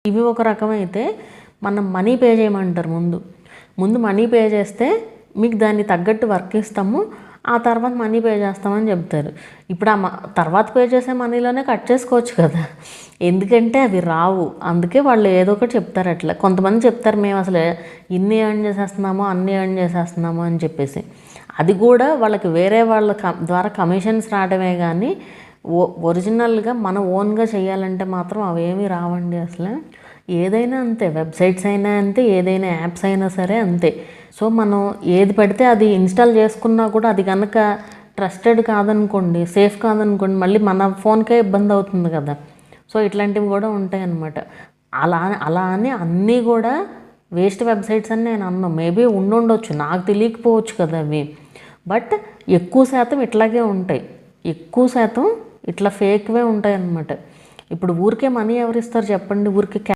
ఇవి ఒక రకమైతే మనం మనీ పే చేయమంటారు. ముందు మనీ పే చేస్తే మీకు దాన్ని తగ్గట్టు వర్క్ ఇస్తాము, ఆ తర్వాత మనీ పే చేస్తామని చెప్తారు. ఇప్పుడు తర్వాత పే చేసే మనీలోనే కట్ చేసుకోవచ్చు కదా, ఎందుకంటే అవి రావు. అందుకే వాళ్ళు ఏదో ఒకటి చెప్తారు. అట్లా కొంతమంది చెప్తారు మేము అసలు ఇన్ని ఎర్న్ చేసేస్తున్నామో అన్ని ఎర్న్ చేసేస్తున్నామో అని చెప్పేసి. అది కూడా వాళ్ళకి వేరే వాళ్ళ ద్వారా కమిషన్స్ రావడమే కానీ ఒరిజినల్గా మన ఓన్గా చేయాలంటే మాత్రం అవేమీ రావండి అసలు. ఏదైనా అంతే, వెబ్సైట్స్ అయినా అంతే, ఏదైనా యాప్స్ అయినా సరే అంతే. సో మనం ఏది పడితే అది ఇన్స్టాల్ చేసుకున్నా కూడా అది కనుక ట్రస్టెడ్ కాదనుకోండి, సేఫ్ కాదనుకోండి, మళ్ళీ మన ఫోన్కే ఇబ్బంది అవుతుంది కదా. సో ఇట్లాంటివి కూడా ఉంటాయి అన్నమాట. అలా అని అన్నీ కూడా వేస్ట్ వెబ్సైట్స్ అని నేను అన్నాను. మేబీ ఉండొచ్చు, నాకు తెలియకపోవచ్చు కదా అవి. బట్ ఎక్కువ శాతం ఇట్లాగే ఉంటాయి, ఎక్కువ శాతం ఇట్లా ఫేక్వే ఉంటాయి అన్నమాట. ఇప్పుడు ఊరికే మనీ ఎవరు ఇస్తారు చెప్పండి, ఊరికే